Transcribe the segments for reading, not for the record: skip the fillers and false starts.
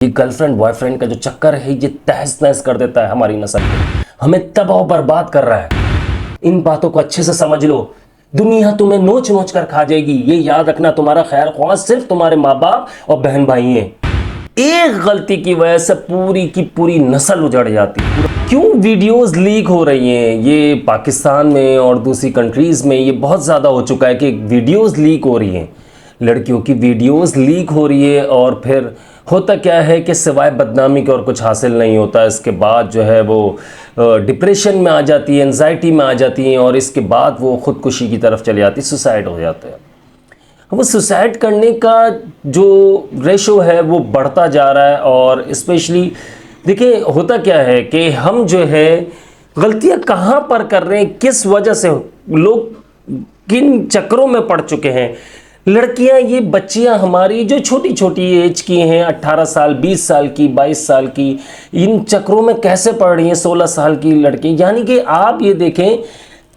ये girlfriend boyfriend का जो चक्कर है ये तहस नहस कर देता है हमारी नस्ल को, हमें तबाह बर्बाद कर रहा है। इन बातों को अच्छे से समझ लो, दुनिया तुम्हें नोच नोच कर खा जाएगी। ये याद रखना, तुम्हारा खैर ख्वाह सिर्फ तुम्हारे माँ बाप और बहन भाई हैं। एक गलती की वजह से पूरी की पूरी नस्ल उजड़ जाती है। क्यों वीडियोस लीक हो रही हैं? ये पाकिस्तान में और दूसरी कंट्रीज़ में ये बहुत ज़्यादा हो चुका है कि वीडियोस लीक हो रही हैं, लड़कियों की वीडियोस लीक हो रही है। और फिर होता क्या है कि सिवाय बदनामी के और कुछ हासिल नहीं होता। इसके बाद जो है वो डिप्रेशन में आ जाती है, एंजाइटी में आ जाती हैं और इसके बाद वो ख़ुदकुशी की तरफ चली जाती, सुसाइड हो जाते हैं। वो सुसाइड करने का जो रेशो है वो बढ़ता जा रहा है। और स्पेशली देखिए होता क्या है कि हम जो है गलतियां कहाँ पर कर रहे हैं, किस वजह से लोग किन चक्रों में पड़ चुके हैं। लड़कियां, ये बच्चियां हमारी जो छोटी छोटी एज की हैं, 18 साल 20 साल की 22 साल की, इन चक्रों में कैसे पड़ रही हैं 16 साल की लड़की। यानी कि आप ये देखें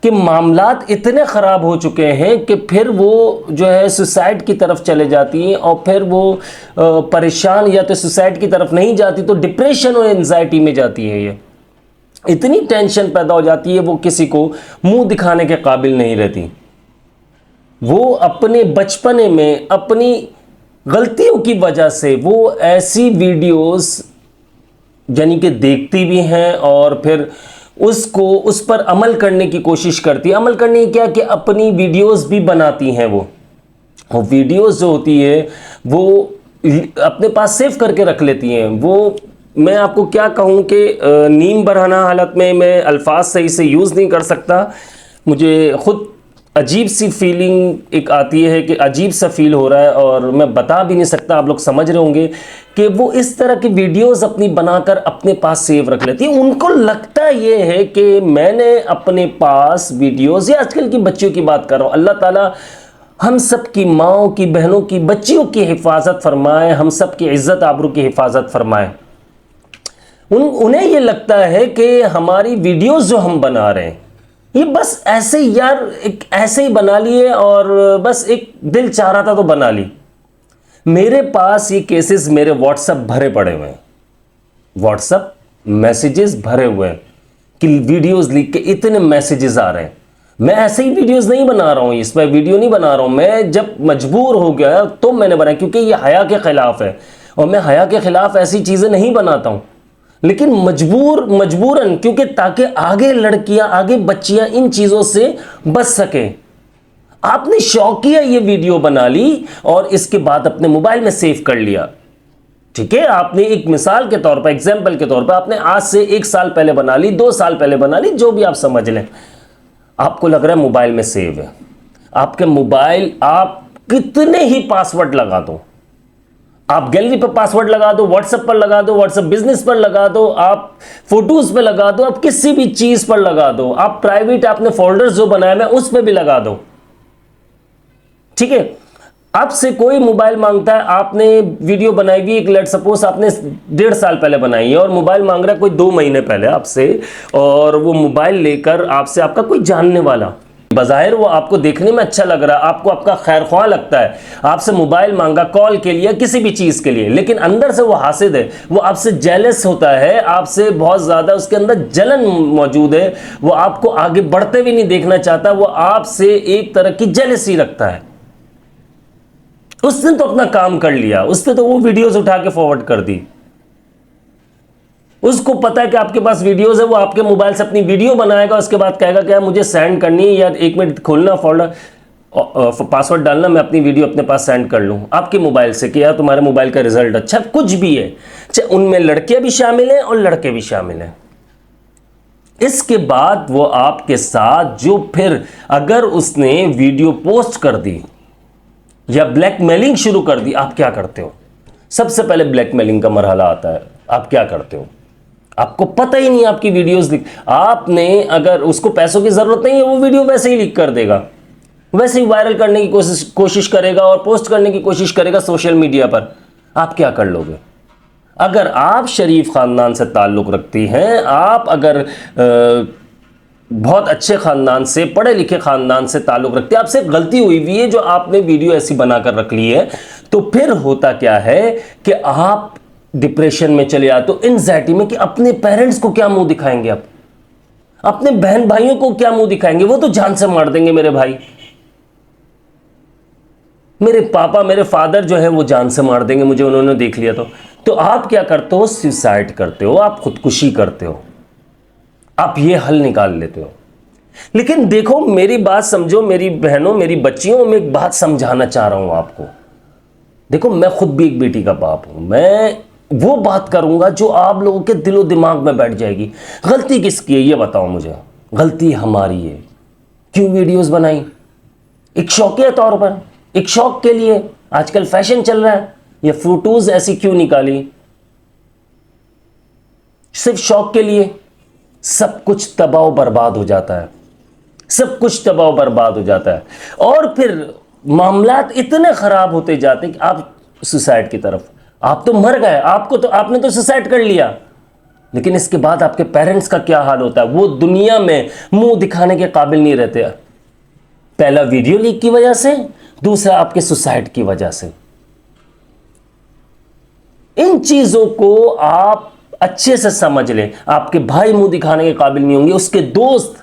कि मामलात इतने ख़राब हो चुके हैं कि फिर वो जो है सुसाइड की तरफ चले जाती हैं। और फिर वो परेशान, या तो सुसाइड की तरफ नहीं जाती तो डिप्रेशन और एंजाइटी में जाती है। ये इतनी टेंशन पैदा हो जाती है, वो किसी को मुंह दिखाने के काबिल नहीं रहती। वो अपने बचपने में अपनी गलतियों की वजह से वो ऐसी वीडियोस यानी कि देखती भी हैं और फिर उसको उस पर अमल करने की कोशिश करती है। अमल करने की क्या कि अपनी वीडियोस भी बनाती हैं। वो वीडियोस जो होती है वो अपने पास सेव करके रख लेती हैं। वो मैं आपको क्या कहूँ कि नीम बरहना हालत में मैं अल्फाज सही से यूज़ नहीं कर सकता। मुझे खुद अजीब सी फीलिंग एक आती है कि अजीब सा फील हो रहा है और मैं बता भी नहीं सकता। आप लोग समझ रहे होंगे कि वो इस तरह की वीडियोस अपनी बनाकर अपने पास सेव रख लेती है। उनको लगता ये है कि मैंने अपने पास वीडियोस, या आजकल की बच्चियों की बात कर रहा हूँ, अल्लाह ताला हम सब की माँओं की, बहनों की, बच्चियों की हिफाजत फरमाए, हम सब की इज़्ज़त आबरू की हिफाजत फरमाए। उन्हें ये लगता है कि हमारी वीडियोस जो हम बना रहे हैं ये बस ऐसे ही यार, एक ऐसे ही बना लिए और बस एक दिल चाह रहा था तो बना ली। मेरे पास ये केसेस मेरे व्हाट्सएप भरे पड़े हुए हैं, व्हाट्सएप मैसेजेस भरे हुए हैं कि वीडियोस लीक के इतने मैसेजेस आ रहे हैं। मैं ऐसे ही वीडियोस नहीं बना रहा हूँ, इस पर वीडियो नहीं बना रहा हूँ। मैं जब मजबूर हो गया तो मैंने बनाया, क्योंकि ये हया के खिलाफ है और मैं हया के खिलाफ ऐसी चीज़ें नहीं बनाता हूँ। लेकिन मजबूरन, क्योंकि ताकि आगे लड़कियां, आगे बच्चियां इन चीज़ों से बच सकें। आपने शौकिया ये वीडियो बना ली और इसके बाद अपने मोबाइल में सेव कर लिया। ठीक है, आपने एक मिसाल के तौर पर, एग्जाम्पल के तौर पर आपने आज से 1 साल पहले बना ली, 2 साल पहले बना ली, जो भी आप समझ लें। आपको लग रहा है मोबाइल में सेव है। आपके मोबाइल, आप कितने ही पासवर्ड लगा दो, आप गैलरी पर पासवर्ड लगा दो, व्हाट्सएप पर लगा दो, व्हाट्सएप बिजनेस पर लगा दो, आप फोटोज पे लगा दो, आप किसी भी चीज पर लगा दो, आप प्राइवेट आपने फोल्डर्स जो बनाए हैं उस पर भी लगा दो। ठीक है, आपसे कोई मोबाइल मांगता है, आपने वीडियो बनाई हुई, एक लेट सपोज आपने 1.5 साल पहले बनाई है और मोबाइल मांग रहा है कोई 2 महीने पहले आपसे, और वो मोबाइल लेकर आपसे आपका कोई जानने वाला, बज़ाहिर वो आपको देखने में अच्छा लग रहा है, आपको आपका खैर ख्वाह लगता है, आपसे मोबाइल मांगा कॉल के लिए, किसी भी चीज़ के लिए, लेकिन अंदर से वो हासिद है, वो आपसे जेलस होता है, आपसे बहुत ज़्यादा उसके अंदर जलन मौजूद है, वो आपको आगे बढ़ते भी नहीं देखना चाहता, वो आपसे एक तरह की जेलसी रखता है। उसने तो अपना काम कर लिया, उसने तो वो वीडियोज़ उठा के फॉरवर्ड कर दी। उसको पता है कि आपके पास वीडियोस है, वो आपके मोबाइल से अपनी वीडियो बनाएगा, उसके बाद कहेगा कि मुझे सेंड करनी है, या 1 मिनट खोलना फोल्डर, पासवर्ड डालना, मैं अपनी वीडियो अपने पास सेंड कर लूँ आपके मोबाइल से कि यार तुम्हारे मोबाइल का रिजल्ट अच्छा, कुछ भी है। अच्छा, उनमें लड़कियां भी शामिल हैं और लड़के भी शामिल हैं। इसके बाद वो आपके साथ जो फिर अगर उसने वीडियो पोस्ट कर दी या ब्लैकमेलिंग शुरू कर दी, आप क्या करते हो? सबसे पहले ब्लैकमेलिंग का मरहला आता है। आप क्या करते हो? आपको पता ही नहीं आपकी वीडियोस लीक, आपने अगर उसको पैसों की जरूरत नहीं है, वो वीडियो वैसे ही लीक कर देगा, वैसे ही वायरल करने की कोशिश करेगा और पोस्ट करने की कोशिश करेगा सोशल मीडिया पर। आप क्या कर लोगे? अगर आप शरीफ खानदान से ताल्लुक़ रखती हैं, आप अगर बहुत अच्छे ख़ानदान से, पढ़े लिखे ख़ानदान से ताल्लुक़ रखते हैं, आपसे गलती हुई है जो आपने वीडियो ऐसी बनाकर रख ली है, तो फिर होता क्या है कि आप डिप्रेशन में चले जाते हो, एंजाइटी में, कि अपने पेरेंट्स को क्या मुंह दिखाएंगे, आप अपने बहन भाइयों को क्या मुंह दिखाएंगे, वो तो जान से मार देंगे मेरे भाई, मेरे पापा, मेरे फादर जो है वो जान से मार देंगे मुझे, उन्होंने देख लिया तो आप क्या करते हो, सुसाइड करते हो, आप खुदकुशी करते हो, आप ये हल निकाल लेते हो। लेकिन देखो, मेरी बात समझो, मेरी बहनों, मेरी बच्चियों, मैं एक बात समझाना चाह रहा हूं आपको। देखो, मैं खुद भी एक बेटी का बाप हूं, मैं वो बात करूंगा जो आप लोगों के दिलो दिमाग में बैठ जाएगी। गलती किसकी है ये बताओ मुझे। गलती हमारी है। क्यों वीडियोस बनाई? एक शौकिया तौर पर, एक शौक के लिए, आजकल फैशन चल रहा है, ये फोटोज ऐसी क्यों निकाली? सिर्फ शौक के लिए। सब कुछ तबाह बर्बाद हो जाता है, सब कुछ तबाह बर्बाद हो जाता है, और फिर मामलात इतने खराब होते जाते कि आप सुसाइड की तरफ, आप तो मर गए, आपने तो सुसाइड कर लिया, लेकिन इसके बाद आपके पेरेंट्स का क्या हाल होता है? वो दुनिया में मुंह दिखाने के काबिल नहीं रहते। पहला वीडियो लीक की वजह से, दूसरा आपके सुसाइड की वजह से। इन चीजों को आप अच्छे से समझ लें। आपके भाई मुंह दिखाने के काबिल नहीं होंगे, उसके दोस्त,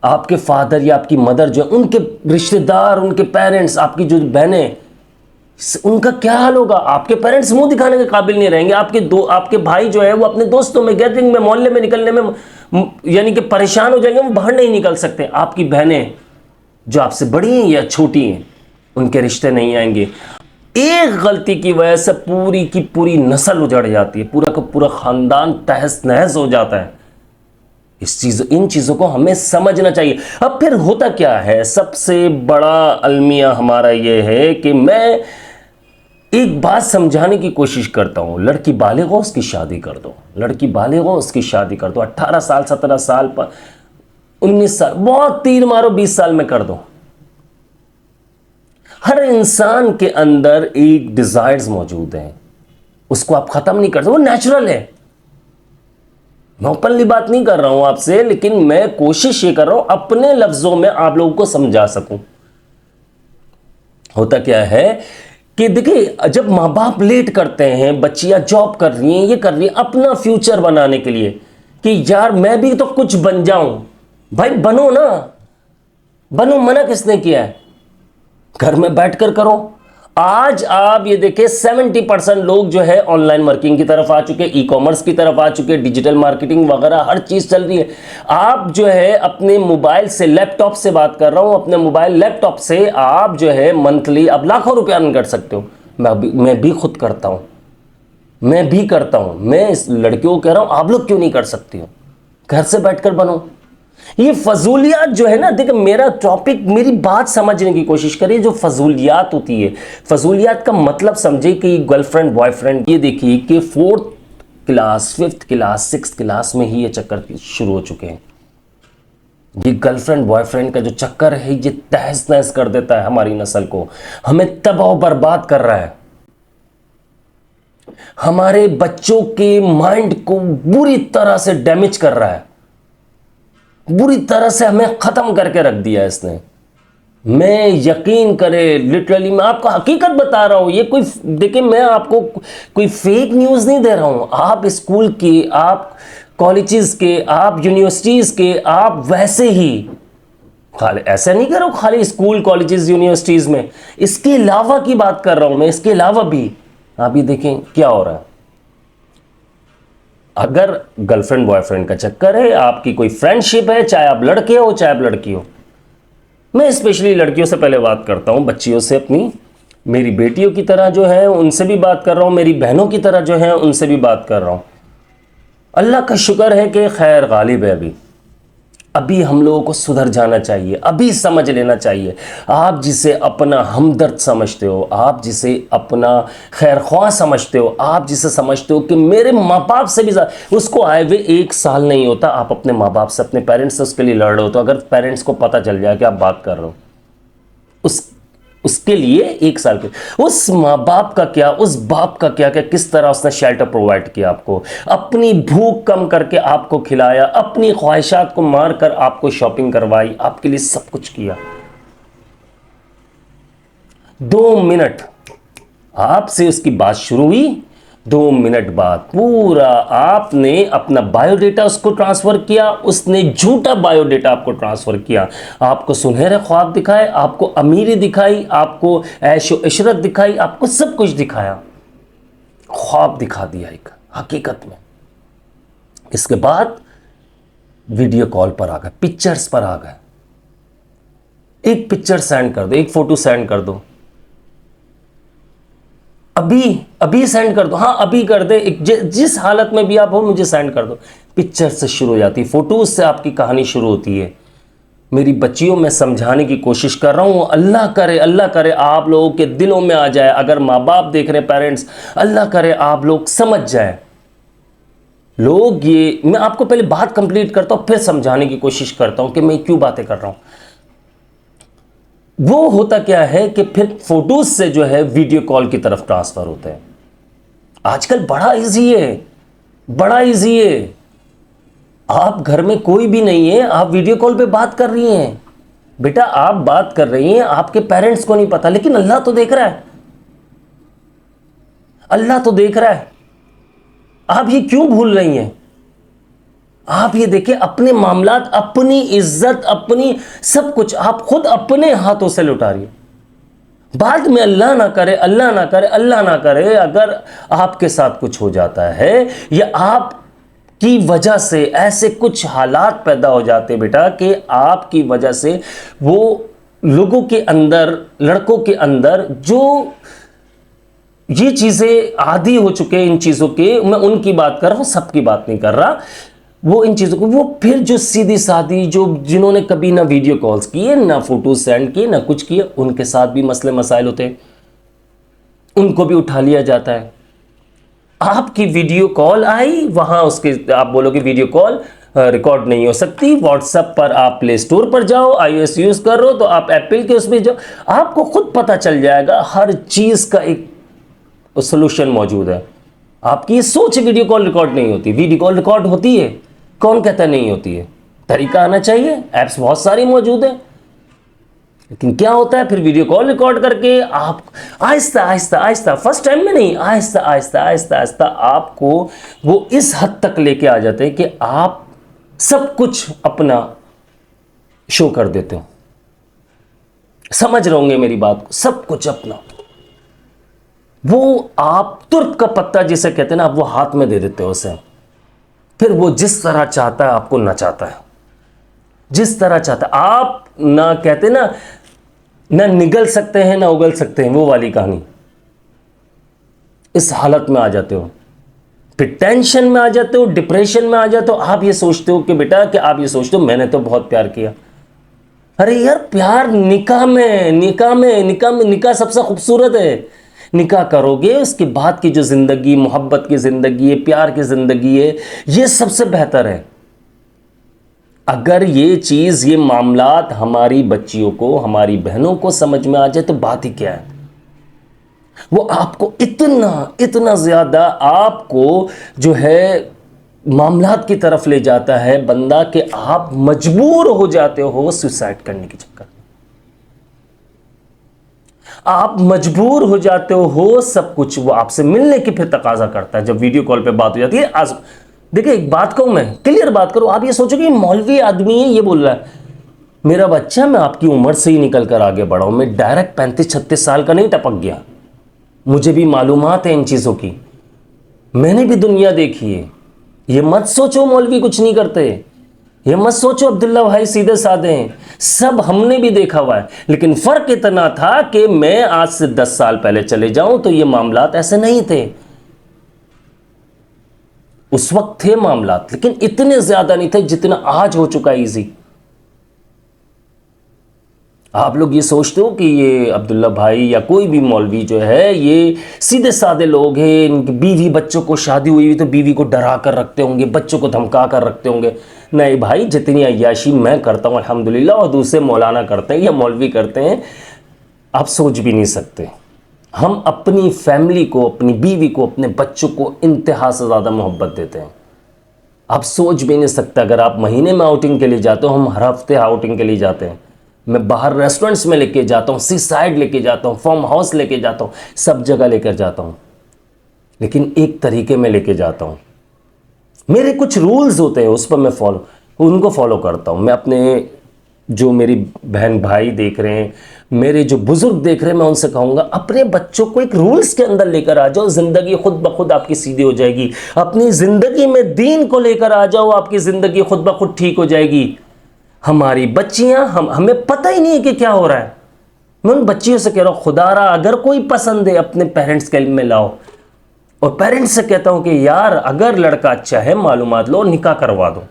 आपके फादर या आपकी मदर जो, उनके रिश्तेदार, उनके पेरेंट्स, आपकी जो बहनें, उनका क्या हाल होगा? आपके पेरेंट्स मुंह दिखाने के काबिल नहीं रहेंगे। आपके भाई जो है वो अपने दोस्तों में, गैदरिंग में, मोहल्ले में निकलने में यानी कि परेशान हो जाएंगे, वो बाहर नहीं निकल सकते। आपकी बहनें जो आपसे बड़ी हैं या छोटी हैं, उनके रिश्ते नहीं आएंगे। एक गलती की वजह से पूरी की पूरी नस्ल उजड़ जाती है, पूरा का पूरा खानदान तहस नहस हो जाता है। इन चीजों को हमें समझना चाहिए। अब फिर होता क्या है, सबसे बड़ा अलमिया हमारा यह है कि मैं एक बात समझाने की कोशिश करता हूं। लड़की बालिग हो, उसकी शादी कर दो। लड़की बालिग हो, उसकी शादी कर दो। 18 साल, 17 साल पर, 19 साल, बहुत तीर मारो, 20 साल में कर दो। हर इंसान के अंदर एक डिजायर्स मौजूद हैं, उसको आप खत्म नहीं कर सकते, वो नेचुरल है। मैं ओपनली बात नहीं कर रहा हूं आपसे, लेकिन मैं कोशिश ये कर रहा हूं अपने लफ्जों में आप लोगों को समझा सकूं। होता क्या है कि देखिए, जब मां बाप लेट करते हैं, बच्चियां जॉब कर रही हैं, ये कर रही हैं अपना फ्यूचर बनाने के लिए, कि यार मैं भी तो कुछ बन जाऊं। भाई बनो ना, बनो, मना किसने किया है? घर में बैठकर करो। आज आप ये देखिए, 70% लोग जो है ऑनलाइन वर्किंग की तरफ आ चुके, ई कॉमर्स की तरफ आ चुके, डिजिटल मार्केटिंग वगैरह हर चीज चल रही है। आप जो है अपने मोबाइल से, लैपटॉप से बात कर रहा हूं, अपने मोबाइल लैपटॉप से आप जो है मंथली अब लाखों रुपया अर्न कर सकते हो। मैं भी खुद करता हूं, मैं भी करता हूं। मैं इस लड़कियों को कह रहा हूं, आप लोग क्यों नहीं कर सकती हो? घर से बैठकर बनो। ये फजूलियात जो है ना, देखिए मेरा टॉपिक, मेरी बात समझने की कोशिश करिए। जो फजूलियात होती है, फजूलियात का मतलब समझे कि गर्लफ्रेंड बॉयफ्रेंड, ये देखिए कि 4th class, 5th class, 6th class में ही ये चक्कर शुरू हो चुके हैं। ये गर्लफ्रेंड बॉयफ्रेंड का जो चक्कर है, ये तहस नहस कर देता है हमारी नस्ल को, हमें तबाह बर्बाद कर रहा है, हमारे बच्चों के माइंड को बुरी तरह से डैमेज कर रहा है, बुरी तरह से हमें खत्म करके रख दिया है इसने। मैं यकीन करे, लिटरली मैं आपको हकीकत बता रहा हूं। ये कोई, देखिए मैं आपको कोई फेक न्यूज नहीं दे रहा हूं। आप स्कूल के, आप कॉलेजेस के, आप यूनिवर्सिटीज के, आप वैसे ही, खाली ऐसा नहीं करो खाली स्कूल कॉलेजेस यूनिवर्सिटीज में, इसके अलावा की बात कर रहा हूं मैं। इसके अलावा भी आप ये देखें क्या हो रहा है। अगर गर्लफ्रेंड बॉयफ्रेंड का चक्कर है, आपकी कोई फ्रेंडशिप है, चाहे आप लड़के हो चाहे आप लड़की हो, मैं स्पेशली लड़कियों से पहले बात करता हूं, बच्चियों से अपनी, मेरी बेटियों की तरह जो है उनसे भी बात कर रहा हूं, मेरी बहनों की तरह जो है उनसे भी बात कर रहा हूं। अल्लाह का शुक्र है कि खैर गालिब है। अभी हम लोगों को सुधर जाना चाहिए, अभी समझ लेना चाहिए। आप जिसे अपना हमदर्द समझते हो, आप जिसे अपना खैर ख्वाह समझते हो, आप जिसे समझते हो कि मेरे माँ बाप से भी ज़्यादा, उसको आए हुए 1 साल नहीं होता, आप अपने माँ बाप से, अपने पेरेंट्स से उसके लिए लड़ रहे हो। तो अगर पेरेंट्स को पता चल जाए कि आप बात कर रहे हो, उसके लिए 1 साल के, उस माँ बाप का क्या, उस बाप का क्या, किस तरह उसने शेल्टर प्रोवाइड किया आपको, अपनी भूख कम करके आपको खिलाया, अपनी ख्वाहिशात को मार कर आपको शॉपिंग करवाई, आपके लिए सब कुछ किया। 2 मिनट आपसे उसकी बात शुरू हुई, 2 मिनट बाद पूरा आपने अपना बायोडेटा उसको ट्रांसफर किया, उसने झूठा बायोडेटा आपको ट्रांसफर किया, आपको सुनहरे ख्वाब दिखाए, आपको अमीरी दिखाई, आपको ऐशो इशरत दिखाई, आपको सब कुछ दिखाया, ख्वाब दिखा दिया एक हकीकत में। इसके बाद वीडियो कॉल पर आ गए, पिक्चर्स पर आ गए, एक पिक्चर सेंड कर दो, एक फोटो सेंड कर दो, अभी अभी सेंड कर दो, हाँ अभी कर दे, जिस हालत में भी आप हो मुझे सेंड कर दो। पिक्चर से शुरू हो जाती है, फोटोज से आपकी कहानी शुरू होती है। मेरी बच्चियों में समझाने की कोशिश कर रहा हूँ, अल्लाह करे आप लोगों के दिलों में आ जाए, अगर माँ बाप देख रहे पेरेंट्स, अल्लाह करे आप लोग समझ जाए। लोग ये, मैं आपको पहले बात कंप्लीट करता हूँ फिर समझाने की कोशिश करता हूँ कि मैं क्यों बातें कर रहा हूँ। वो होता क्या है कि फिर फोटोज से जो है वीडियो कॉल की तरफ ट्रांसफर होते हैं। आजकल बड़ा इजी है, बड़ा इजी है। आप घर में कोई भी नहीं है, आप वीडियो कॉल पे बात कर रही हैं, बेटा आप बात कर रही हैं, आपके पेरेंट्स को नहीं पता, लेकिन अल्लाह तो देख रहा है, अल्लाह तो देख रहा है। आप ये क्यों भूल रही हैं? आप ये देखिए, अपने मामलात, अपनी इज्जत, अपनी सब कुछ आप खुद अपने हाथों से लुटा रही है। बाद में अल्लाह ना करे, अल्लाह ना करे, अल्लाह ना करे, अगर आपके साथ कुछ हो जाता है या आपकी वजह से ऐसे कुछ हालात पैदा हो जाते बेटा कि आपकी वजह से वो लोगों के अंदर, लड़कों के अंदर जो ये चीजें आदी हो चुके हैं इन चीजों के, मैं उनकी बात कर रहा हूं, सबकी बात नहीं कर रहा, वो इन चीज़ों को, वो फिर जो सीधी सादी, जो जिन्होंने कभी ना वीडियो कॉल्स किए, ना फोटो सेंड किए, ना कुछ किए, उनके साथ भी मसले मसाइल होते हैं, उनको भी उठा लिया जाता है। आपकी वीडियो कॉल आई, वहां उसके आप बोलोगे वीडियो कॉल रिकॉर्ड नहीं हो सकती, व्हाट्सएप पर आप प्ले स्टोर पर जाओ, iOS यूज कर रहे हो तो आप एप्पल के उसमें जाओ, आपको खुद पता चल जाएगा, हर चीज का एक सोल्यूशन मौजूद है। आपकी सोच वीडियो कॉल रिकॉर्ड नहीं होती, वीडियो कॉल रिकॉर्ड होती है, कौन कहता नहीं होती है? तरीका आना चाहिए, एप्स बहुत सारी मौजूद है, लेकिन क्या होता है फिर वीडियो कॉल रिकॉर्ड करके आप आहिस्ता आहिस्ता आहिस्ता, फर्स्ट टाइम में नहीं, आहिस्ता आहिस्ता आहिस्ता आहिस्ता आपको वो इस हद तक लेके आ जाते हैं कि आप सब कुछ अपना शो कर देते हो। समझ रहे होंगे मेरी बात को, सब कुछ अपना, वो आप तुर्क का पत्ता जिसे कहते हैं ना, आप वो हाथ में दे देते हो उसे, फिर वो जिस तरह चाहता है आपको नचाता है, जिस तरह चाहता है। आप ना कहते ना निगल सकते हैं ना उगल सकते हैं, वो वाली कहानी। इस हालत में आ जाते हो, फिर टेंशन में आ जाते हो, डिप्रेशन में आ जाते हो। आप ये सोचते हो कि बेटा, कि आप ये सोचते हो मैंने तो बहुत प्यार किया। अरे यार, प्यार निकाह में, निकाह सबसे खूबसूरत है। निकाह करोगे, उसके बाद की जो जिंदगी, मोहब्बत की जिंदगी है, प्यार की जिंदगी है, ये सबसे बेहतर है। अगर ये चीज, ये मामलात हमारी बच्चियों को, हमारी बहनों को समझ में आ जाए तो बात ही क्या है। वो आपको इतना ज्यादा आपको जो है मामलात की तरफ ले जाता है बंदा, कि आप मजबूर हो जाते हो सुसाइड करने के चक्कर में। आप मजबूर हो जाते हो सब कुछ, वो आपसे मिलने की फिर तकाजा करता है जब वीडियो कॉल पे बात हो जाती है। आज देखिए, एक बात कहूं, मैं क्लियर बात करूं, आप ये सोचोगे मौलवी आदमी है, ये बोल रहा है, मेरा बच्चा, मैं आपकी उम्र से ही निकल कर आगे बढ़ा हूं, मैं डायरेक्ट 35-36 साल का नहीं टपक गया, मुझे भी मालूमात है इन चीजों की, मैंने भी दुनिया देखी है। ये मत सोचो मौलवी कुछ नहीं करते, ये मत सोचो अब्दुल्ला भाई सीधे साधे हैं, सब हमने भी देखा हुआ है। लेकिन फर्क इतना था कि मैं आज से 10 साल पहले चले जाऊं तो ये मामलात ऐसे नहीं थे। उस वक्त थे मामलात, लेकिन इतने ज्यादा नहीं थे जितना आज हो चुका है इजी। आप लोग ये सोचते हो कि ये अब्दुल्ला भाई या कोई भी मौलवी जो है, ये सीधे साधे लोग हैं, इनकी बीवी बच्चों को, शादी हुई हुई तो बीवी को डरा कर रखते होंगे, बच्चों को धमका कर रखते होंगे। नहीं भाई, जितनी अय्याशी मैं करता हूँ अल्हम्दुलिल्लाह, और दूसरे मौलाना करते हैं या मौलवी करते हैं, आप सोच भी नहीं सकते। हम अपनी फैमिली को, अपनी बीवी को, अपने बच्चों को इंतहा से ज़्यादा मोहब्बत देते हैं। आप सोच भी नहीं सकते। अगर आप महीने में आउटिंग के लिए जाते हो, हम हर हफ्ते आउटिंग के लिए जाते हैं। मैं बाहर रेस्टोरेंट्स में लेके जाता हूँ, सी साइड लेके जाता हूँ, फार्म हाउस लेके जाता हूँ, सब जगह लेकर जाता हूँ। लेकिन एक तरीके में लेके जाता हूँ। मेरे कुछ रूल्स होते हैं, उस पर मैं उनको फॉलो करता हूँ। मैं अपने जो मेरी बहन भाई देख रहे हैं, मेरे जो बुजुर्ग देख रहे हैं, मैं उनसे कहूँगा अपने बच्चों को एक रूल्स के अंदर लेकर आ जाओ, ज़िंदगी खुद ब खुद आपकी सीधी हो जाएगी। अपनी ज़िंदगी में दीन को लेकर आ जाओ, आपकी ज़िंदगी खुद ब खुद ठीक हो जाएगी। हमारी बच्चियाँ हमें पता ही नहीं है कि क्या हो रहा है। मैं उन बच्चियों से कह रहा हूँ, खुदारा अगर कोई पसंद है अपने पेरेंट्स के में लाओ। और पेरेंट्स से कहता हूँ कि यार अगर लड़का अच्छा है, मालूमात लो, निकाह करवा दो,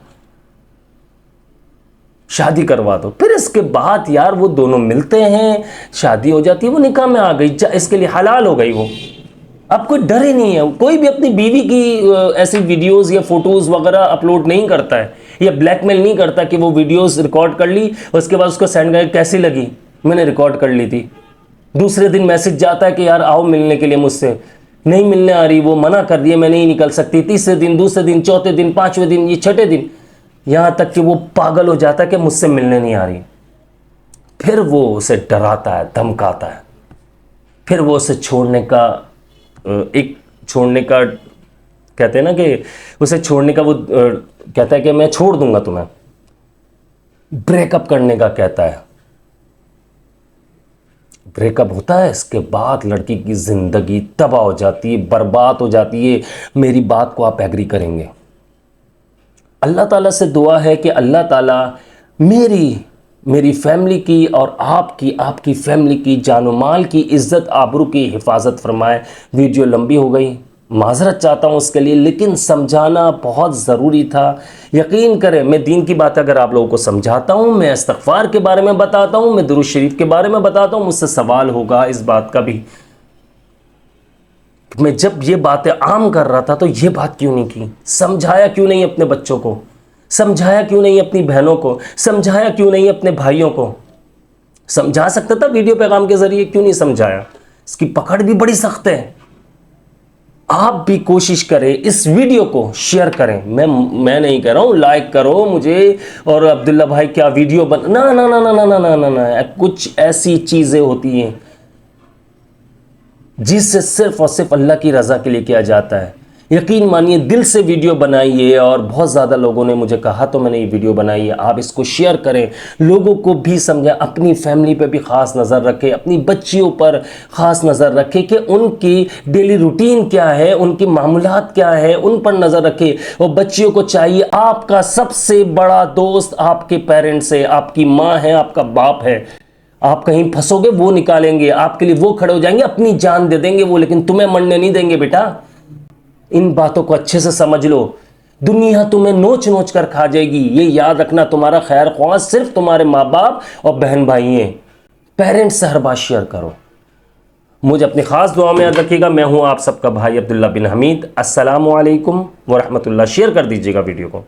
शादी करवा दो। फिर इसके बाद यार वो दोनों मिलते हैं, शादी हो जाती है, वो निकाह में आ गई, इसके लिए हलाल हो गई वो। अब कोई डर ही नहीं है। कोई भी अपनी बीवी की ऐसी वीडियोस या फोटोज वगैरह अपलोड नहीं करता है, या ब्लैकमेल नहीं करता कि वो वीडियोस रिकॉर्ड कर ली, उसके बाद उसको सेंड कर, कैसी लगी, मैंने रिकॉर्ड कर ली थी। दूसरे दिन मैसेज जाता है कि यार आओ मिलने के लिए, मुझसे नहीं मिलने आ रही, वो मना कर रही है, मैं नहीं निकल सकती। तीसरे दिन, दूसरे दिन, चौथे दिन, पांचवें दिन, ये छठे दिन, यहां तक कि वो पागल हो जाता है कि मुझसे मिलने नहीं आ रही। फिर वो उसे डराता है, धमकाता है, फिर वो उसे छोड़ने का कहते हैं ना कि उसे छोड़ने का वो कहता है कि मैं छोड़ दूंगा तुम्हें, ब्रेकअप करने का कहता है। ब्रेकअप होता है, इसके बाद लड़की की जिंदगी तबाह हो जाती है, बर्बाद हो जाती है। मेरी बात को आप एग्री करेंगे। अल्लाह ताला से दुआ है कि अल्लाह ताला मेरी फैमिली की और आपकी फैमिली की जान माल की इज्जत आबरू की हिफाजत फरमाए। वीडियो लंबी हो गई, माजरत चाहता हूँ उसके लिए, लेकिन समझाना बहुत ज़रूरी था। यकीन करें, मैं दीन की बात अगर आप लोगों को समझाता हूँ, मैं इस्तग़फ़ार के बारे में बताता हूँ, मैं दुरूद शरीफ के बारे में बताता हूँ, मुझसे सवाल होगा इस बात का भी, मैं जब ये बातें आम कर रहा था तो ये बात क्यों नहीं की, समझाया क्यों नहीं अपने बच्चों को, समझाया क्यों नहीं अपनी बहनों को, समझाया क्यों नहीं अपने भाइयों को। समझा सकता था वीडियो पैगाम के जरिए, क्यों नहीं समझाया। इसकी पकड़ भी बड़ी सख्त है। आप भी कोशिश करें, इस वीडियो को शेयर करें। मैं नहीं कह रहा हूं लाइक करो मुझे और अब्दुल्ला भाई क्या वीडियो बन, ना ना ना ना ना ना ना ना ना, कुछ ऐसी चीजें होती हैं जिससे सिर्फ और सिर्फ अल्लाह की रज़ा के लिए किया जाता है। यकीन मानिए, दिल से वीडियो बनाइए, और बहुत ज़्यादा लोगों ने मुझे कहा तो मैंने ये वीडियो बनाई है। आप इसको शेयर करें, लोगों को भी समझें, अपनी फैमिली पे भी ख़ास नज़र रखें, अपनी बच्चियों पर ख़ास नज़र रखें कि उनकी डेली रूटीन क्या है, उनकी मामूलात क्या है, उन पर नज़र रखें। और बच्चियों को चाहिए, आपका सबसे बड़ा दोस्त आपके पेरेंट्स है, आपकी माँ है, आपका बाप है। आप कहीं फंसोगे वो निकालेंगे, आपके लिए वो खड़े हो जाएंगे, अपनी जान दे देंगे वो, लेकिन तुम्हें मरने नहीं देंगे बेटा। इन बातों को अच्छे से समझ लो। दुनिया तुम्हें नोच नोच कर खा जाएगी, ये याद रखना। तुम्हारा खैर ख्वाह सिर्फ तुम्हारे माँ बाप और बहन भाई हैं। पेरेंट्स से हर बात शेयर करो। मुझे अपनी खास दुआ में याद रखिएगा। मैं हूं आप सबका भाई अब्दुल्ला बिन हमीद। अस्सलामु अलैकुम व रहमतुल्लाह। शेयर कर दीजिएगा वीडियो को।